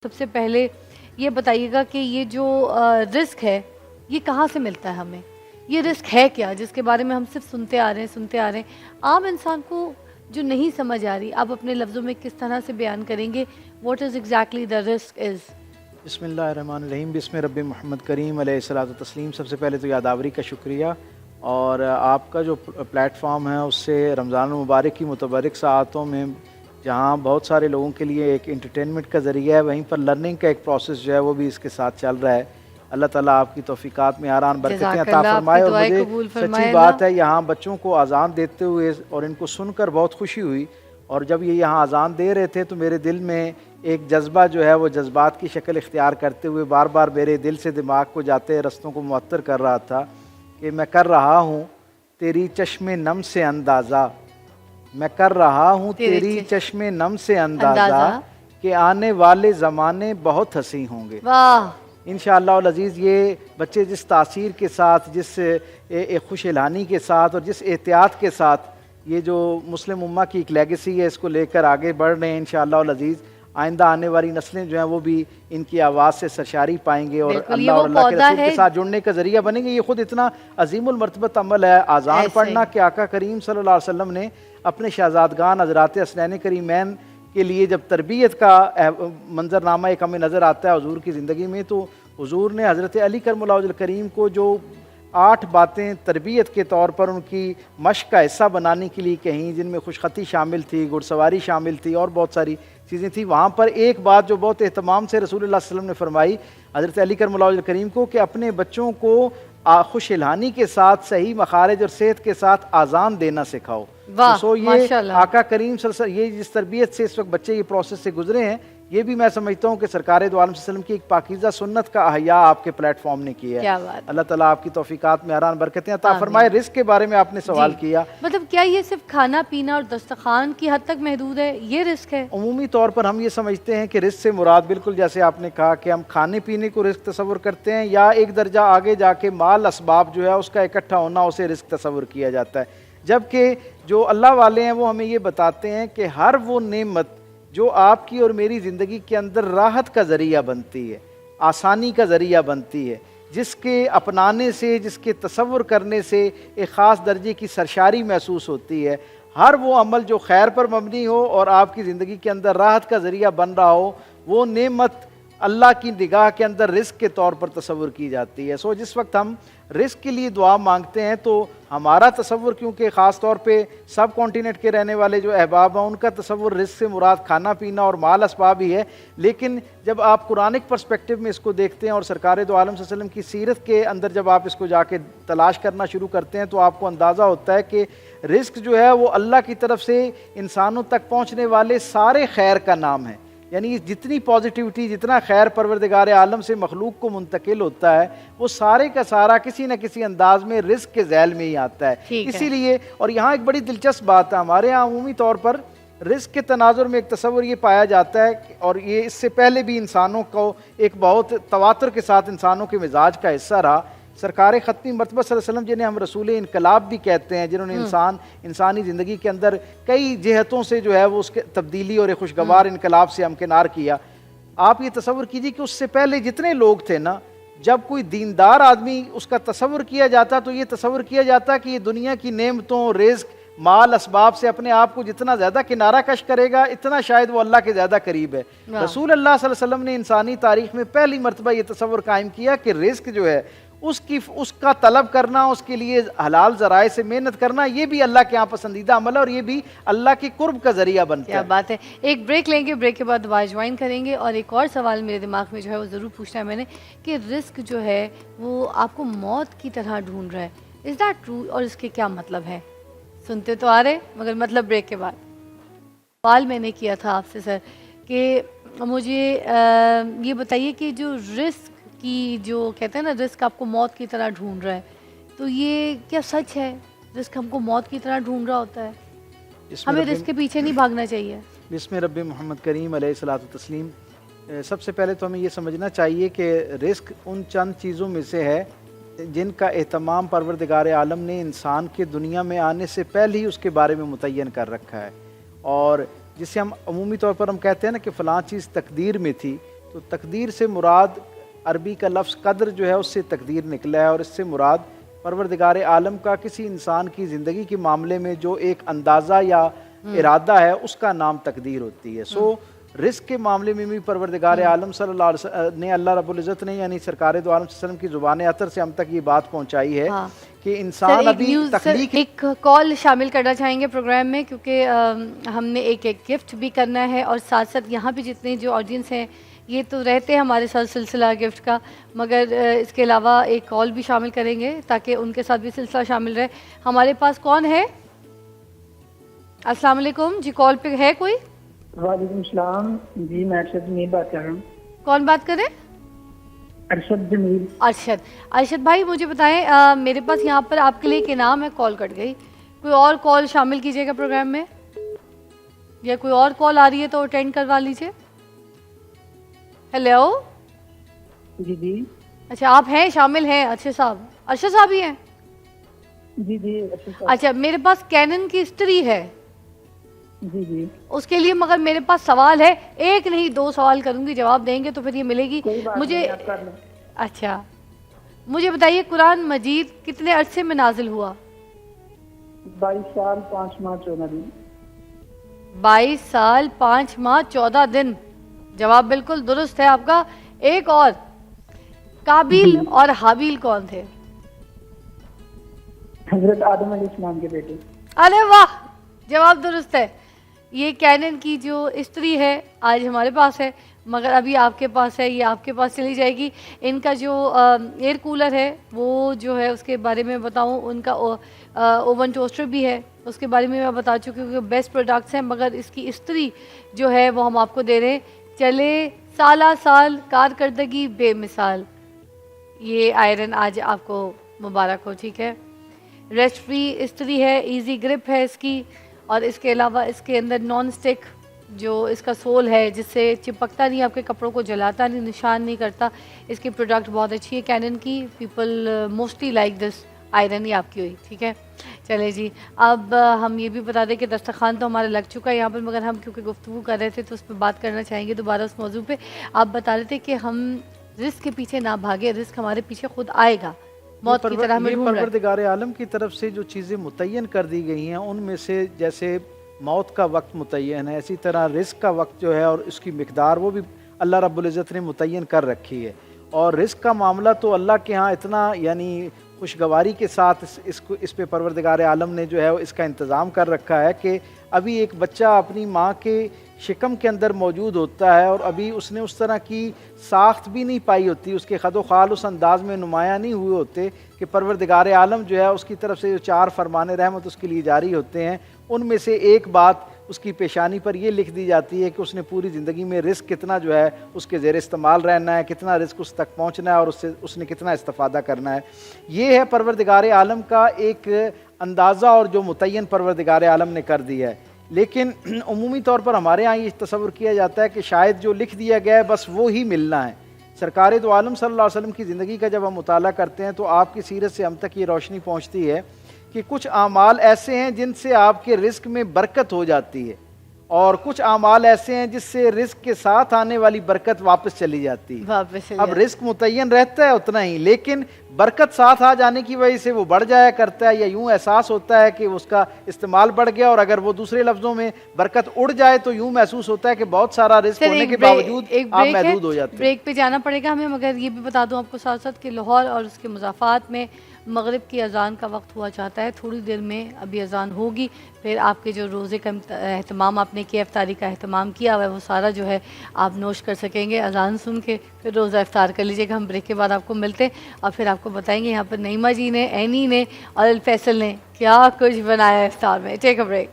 سب سے پہلے یہ بتائیے گا کہ یہ جو رزق ہے یہ کہاں سے ملتا ہے ہمیں؟ یہ رزق ہے کیا جس کے بارے میں ہم صرف سنتے آ رہے ہیں عام انسان کو جو نہیں سمجھ آ رہی، آپ اپنے لفظوں میں کس طرح سے بیان کریں گے واٹ از ایگزیکٹلی دا رزق از؟ بسم اللہ الرحمن الرحیم، بسم رب محمد کریم علیہ الصلوۃ والتسلیم۔ سب سے پہلے تو یادآوری کا شکریہ، اور آپ کا جو پلیٹ فارم ہے اس سے رمضان المبارک کی متبرک ساعتوں میں جہاں بہت سارے لوگوں کے لیے ایک انٹرٹینمنٹ کا ذریعہ ہے، وہیں پر لرننگ کا ایک پروسیس جو ہے وہ بھی اس کے ساتھ چل رہا ہے۔ اللہ تعالیٰ آپ کی توفیقات میں آرام برکتیں عطا فرمائے۔ اور مجھے سچی بات ہے، یہاں بچوں کو اذان دیتے ہوئے اور ان کو سن کر بہت خوشی ہوئی، اور جب یہ یہاں اذان دے رہے تھے تو میرے دل میں ایک جذبہ جو ہے وہ جذبات کی شکل اختیار کرتے ہوئے بار بار میرے دل سے دماغ کو جاتے رستوں کو معطر کر رہا تھا کہ میں کر رہا ہوں تیری چشم نم سے اندازہ، میں کر رہا ہوں تیری چشم نم سے اندازہ کہ آنے والے زمانے بہت حسین ہوں گے۔ واہ! انشاءاللہ العزیز یہ بچے جس تاثیر کے ساتھ، جس خوش الہانی کے ساتھ اور جس احتیاط کے ساتھ یہ جو مسلم امہ کی ایک لیگیسی ہے اس کو لے کر آگے بڑھ رہے ہیں، انشاءاللہ العزیز آئندہ آنے والی نسلیں جو ہیں وہ بھی ان کی آواز سے سرشاری پائیں گے، اور اللہ اور اللہ کے رسول کے ساتھ جڑنے کا ذریعہ بنیں گے۔ یہ خود اتنا عظیم المرتبت عمل ہے اذان پڑھنا کہ آقا کریم صلی اللہ علیہ وسلم نے اپنے شہزادگان حضرات حسنین کریمین کے لیے جب تربیت کا منظرنامہ ایک ہمیں نظر آتا ہے حضور کی زندگی میں، تو حضور نے حضرت علی کرم اللہ وجہ الکریم کو جو 8 باتیں تربیت کے طور پر ان کی مشق کا حصہ بنانے کے لیے کہیں، جن میں خوش خطی شامل تھی، گھڑ سواری شامل تھی اور بہت ساری چیزیں تھیں، وہاں پر ایک بات جو بہت اہتمام سے رسول اللہ صلی اللہ علیہ وسلم نے فرمائی حضرت علی کرم اللہ وجہ الکریم کو کہ اپنے بچوں کو خوش الہانی کے ساتھ، صحیح مخارج اور صحت کے ساتھ اذان دینا سکھاؤ۔ سو یہ آقا کریم صلی اللہ علیہ وسلم یہ جس تربیت سے اس وقت بچے یہ پروسیس سے گزرے ہیں، یہ بھی میں سمجھتا ہوں کہ سرکار دو عالم صلی اللہ علیہ وسلم کی ایک پاکیزہ سنت کا احیاء آپ کے پلیٹ فارم نے کیا ہے۔ اللہ تعالیٰ آپ کی توفیقات میں آرام برکتیں عطا فرمائے۔ رزق کے بارے میں آپ نے سوال کیا، مطلب کیا یہ صرف کھانا پینا اور دسترخوان کی حد تک محدود ہے، یہ رزق ہے؟ عمومی طور پر ہم یہ سمجھتے ہیں کہ رزق سے مراد بالکل جیسے آپ نے کہا کہ ہم کھانے پینے کو رزق تصور کرتے ہیں، یا ایک درجہ آگے جا کے مال اسباب جو ہے اس کا اکٹھا ہونا اسے رزق تصور کیا جاتا ہے۔ جبکہ جو اللہ والے ہیں وہ ہمیں یہ بتاتے ہیں کہ ہر وہ نعمت جو آپ کی اور میری زندگی کے اندر راحت کا ذریعہ بنتی ہے، آسانی کا ذریعہ بنتی ہے، جس کے اپنانے سے، جس کے تصور کرنے سے ایک خاص درجے کی سرشاری محسوس ہوتی ہے، ہر وہ عمل جو خیر پر مبنی ہو اور آپ کی زندگی کے اندر راحت کا ذریعہ بن رہا ہو، وہ نعمت اللہ کی نگاہ کے اندر رزق کے طور پر تصور کی جاتی ہے۔ سو جس وقت ہم رزق کے لیے دعا مانگتے ہیں تو ہمارا تصور، کیونکہ خاص طور پہ سب کانٹیننٹ کے رہنے والے جو احباب ہیں ان کا تصور رزق سے مراد کھانا پینا اور مال اسباب ہی ہے، لیکن جب آپ قرآنک پرسپیکٹو میں اس کو دیکھتے ہیں اور سرکار دو عالم صلی اللہ علیہ وسلم کی سیرت کے اندر جب آپ اس کو جا کے تلاش کرنا شروع کرتے ہیں تو آپ کو اندازہ ہوتا ہے کہ رزق جو ہے وہ اللہ کی طرف سے انسانوں تک پہنچنے والے سارے خیر کا نام ہے۔ یعنی جتنی پازیٹیوٹی، جتنا خیر پروردگار عالم سے مخلوق کو منتقل ہوتا ہے، وہ سارے کا سارا کسی نہ کسی انداز میں رزق کے ذیل میں ہی آتا ہے۔ اسی لیے، اور یہاں ایک بڑی دلچسپ بات ہے، ہمارے یہاں عمومی طور پر رزق کے تناظر میں ایک تصور یہ پایا جاتا ہے، اور یہ اس سے پہلے بھی انسانوں کو ایک بہت تواتر کے ساتھ انسانوں کے مزاج کا حصہ رہا۔ سرکار ختمی مرتبہ صلی اللہ علیہ وسلم جنہیں ہم رسول انقلاب بھی کہتے ہیں، جنہوں نے انسانی زندگی کے اندر کئی جہتوں سے جو ہے وہ اس کے تبدیلی اور ایک خوشگوار انقلاب سے ہمکنار کیا۔ آپ یہ تصور کیجئے کہ اس سے پہلے جتنے لوگ تھے نا، جب کوئی دیندار آدمی اس کا تصور کیا جاتا تو یہ تصور کیا جاتا کہ یہ دنیا کی نعمتوں، رزق، مال اسباب سے اپنے آپ کو جتنا زیادہ کنارہ کش کرے گا اتنا شاید وہ اللہ کے زیادہ قریب ہے۔ رسول اللہ صلی اللہ علیہ وسلم نے انسانی تاریخ میں پہلی مرتبہ یہ تصور قائم کیا کہ رزق جو ہے اس کا طلب کرنا، اس کے لیے حلال ذرائع سے محنت کرنا، یہ بھی اللہ کے ہاں پسندیدہ عمل ہے اور یہ بھی اللہ کے قرب کا ذریعہ بنتا ہے۔ کیا بات ہے۔ ایک بریک لیں گے، بریک کے بعد دوبارہ جوائن کریں گے، اور ایک اور سوال میرے دماغ میں جو ہے وہ ضرور پوچھنا ہے میں نے کہ رزق جو ہے وہ آپ کو موت کی طرح ڈھونڈ رہا ہے، از دیٹ ٹرو؟ اور اس کے کیا مطلب ہے؟ سنتے تو آ رہے مگر مطلب بریک کے بعد۔ سوال میں نے کیا تھا آپ سے سر کہ مجھے یہ بتائیے کہ جو رزق کی جو کہتے ہیں نا رزق آپ کو موت کی طرح ڈھونڈ رہا ہے، تو یہ کیا سچ ہے؟ رزق ہم کو موت کی طرح ڈھونڈ رہا ہوتا ہے؟ ہمیں رزق کے پیچھے نہیں بھاگنا چاہیے؟ بسم رب محمد کریم علیہ الصلوۃ والتسلیم۔ سب سے پہلے تو ہمیں یہ سمجھنا چاہیے کہ رزق ان چند چیزوں میں سے ہے جن کا اہتمام پروردگار عالم نے انسان کے دنیا میں آنے سے پہلے ہی اس کے بارے میں متعین کر رکھا ہے، اور جسے ہم عمومی طور پر ہم کہتے ہیں نا کہ فلاں چیز تقدیر میں تھی، تو تقدیر سے مراد عربی کا لفظ قدر جو ہے اس سے تقدیر نکلا ہے، اور اس سے مراد پروردگار عالم کا کسی انسان کی زندگی کے معاملے میں جو ایک اندازہ یا ارادہ ہے اس کا نام تقدیر ہوتی ہے۔ سو رزق کے معاملے میں بھی پروردگار عالم صلی اللہ علیہ وسلم نے، اللہ رب العزت نے یعنی سرکار دو عالم صلی اللہ علیہ وسلم کی زبان اطہر سے ہم تک یہ بات پہنچائی ہے کہ انسان ابھی تخلیق۔ ایک کال شامل کرنا چاہیں گے پروگرام میں، کیونکہ ہم نے ایک گفٹ بھی کرنا ہے، اور ساتھ ساتھ یہاں پہ جتنے جو آڈینس ہیں یہ تو رہتے ہیں ہمارے ساتھ سلسلہ گفٹ کا، مگر اس کے علاوہ ایک کال بھی شامل کریں گے تاکہ ان کے ساتھ بھی سلسلہ شامل رہے۔ ہمارے پاس کون ہے؟ السلام علیکم جی، کال پہ ہے کوئی؟ وعلیکم السلام جی، میں ارشد جمیل بات کر رہا ہوں۔ کون بات کرے؟ ارشد جمیل۔ ارشد بھائی مجھے بتائیں، میرے پاس یہاں پر آپ کے لیے ایک انعام ہے، کال کٹ گئی، کوئی اور کال شامل کیجئے گا پروگرام میں، یا کوئی اور کال آ رہی ہے تو اٹینڈ کروا لیجئے۔ ہیلو جی جی اچھا آپ ہیں، شامل ہیں، اچھا صاحب ارشد صاحب ہی ہیں؟ جی جی اچھا میرے پاس کینن کی استری ہے، جی جی اس کے لیے مگر میرے پاس سوال ہے، ایک نہیں 2 سوال کروں گی، جواب دیں گے تو پھر یہ ملے گی مجھے۔ اچھا مجھے بتائیے قرآن مجید کتنے عرصے میں نازل ہوا؟ 22 سال 5 ماہ 14 دن۔ 22 سال 5 ماہ 14 دن، جواب بالکل درست ہے آپ کا۔ ایک اور، قابیل اور حابیل کون تھے؟ حضرت آدم علیہ السلام کے بیٹے۔ ارے واہ، جواب درست ہے۔ یہ کینن کی جو استری ہے آج ہمارے پاس ہے، مگر ابھی آپ کے پاس ہے، یہ آپ کے پاس چلی جائے گی۔ ان کا جو ایئر کولر ہے وہ جو ہے اس کے بارے میں بتاؤں، ان کا اوون ٹوسٹر بھی ہے، اس کے بارے میں بتا چکی ہوں کہ بیسٹ پروڈکٹس ہیں، مگر اس کی استری جو ہے وہ ہم آپ کو دے رہے ہیں۔ چلے سالہ سال کارکردگی بے مثال، یہ آئرن آج آپ کو مبارک ہو، ٹھیک ہے۔ ریسٹ فری استری ہے، ایزی گرپ ہے اس کی، اور اس کے علاوہ اس کے اندر نان سٹک جو اس کا سول ہے جس سے چپکتا نہیں، آپ کے کپڑوں کو جلاتا نہیں، نشان نہیں کرتا، اس کی پروڈکٹ بہت اچھی ہے کینن کی۔ People mostly like this iron, ہی آپ کی ہوئی، ٹھیک ہے۔ چلے جی، اب ہم یہ بھی بتا دیں کہ دسترخوان تو ہمارا لگ چکا ہے یہاں پر، مگر ہم کیونکہ گفتگو کر رہے تھے تو اس پہ بات کرنا چاہیں گے دوبارہ اس موضوع پہ۔ آپ بتا رہے تھے کہ ہم رزق کے پیچھے نہ بھاگے، رزق ہمارے پیچھے خود آئے گا، موت کی طرح ہمیں ڈھونڈ رہا ہے۔ پروردگار عالم کی طرف سے جو چیزیں متعین کر دی گئی ہیں ان میں سے جیسے موت کا وقت متعین ہے، اسی طرح رزق کا وقت جو ہے اور اس کی مقدار وہ بھی اللہ رب العزت نے متعین کر رکھی ہے۔ اور رزق کا معاملہ تو اللہ کے ہاں اتنا یعنی خوشگواری کے ساتھ اس پہ پروردگار عالم نے جو ہے اس کا انتظام کر رکھا ہے کہ ابھی ایک بچہ اپنی ماں کے شکم کے اندر موجود ہوتا ہے اور ابھی اس نے اس طرح کی ساخت بھی نہیں پائی ہوتی، اس کے خد و خال اس انداز میں نمایاں نہیں ہوئے ہوتے کہ پروردگار عالم جو ہے اس کی طرف سے جو 4 فرمان رحمت اس کے لیے جاری ہوتے ہیں، ان میں سے ایک بات اس کی پیشانی پر یہ لکھ دی جاتی ہے کہ اس نے پوری زندگی میں رزق کتنا جو ہے اس کے زیر استعمال رہنا ہے، کتنا رزق اس تک پہنچنا ہے اور اس نے کتنا استفادہ کرنا ہے۔ یہ ہے پروردگار عالم کا ایک اندازہ اور جو متعین پروردگار عالم نے کر دیا ہے۔ لیکن عمومی طور پر ہمارے ہاں یہ تصور کیا جاتا ہے کہ شاید جو لکھ دیا گیا ہے بس وہ ہی ملنا ہے۔ سرکار دو عالم صلی اللہ علیہ وسلم کی زندگی کا جب ہم مطالعہ کرتے ہیں تو آپ کی سیرت سے ہم تک یہ روشنی پہنچتی ہے کہ کچھ اعمال ایسے ہیں جن سے آپ کے رزق میں برکت ہو جاتی ہے، اور کچھ اعمال ایسے ہیں جس سے رزق کے ساتھ آنے والی برکت واپس چلی جاتی ہے۔ اب رزق متعین رہتا ہے اتنا ہی، لیکن برکت ساتھ آ جانے کی وجہ سے وہ بڑھ جایا کرتا ہے، یا یوں احساس ہوتا ہے کہ اس کا استعمال بڑھ گیا، اور اگر وہ دوسرے لفظوں میں برکت اڑ جائے تو یوں محسوس ہوتا ہے کہ بہت سارا رزق ہونے کے باوجود آپ محدود ہو جاتے ہیں۔ بریک پہ جانا پڑے گا ہمیں، مگر یہ بھی بتا دوں آپ کو ساتھ ساتھ کہ لاہور اور اس کے مضافات میں مغرب کی اذان کا وقت ہوا چاہتا ہے، تھوڑی دیر میں ابھی اذان ہوگی، پھر آپ کے جو روزے کا اہتمام آپ نے کیا، افطاری کا اہتمام کیا ہوا ہے، وہ سارا جو ہے آپ نوش کر سکیں گے اذان سن کے، پھر روزہ افطار کر لیجیے گا۔ ہم بریک کے بعد آپ کو ملتے ہیں اور پھر آپ کو بتائیں گے یہاں پر نعیمہ جی نے، اینی نے اور الفیصل نے کیا کچھ بنایا ہے افطار میں۔ ٹیک اے بریک۔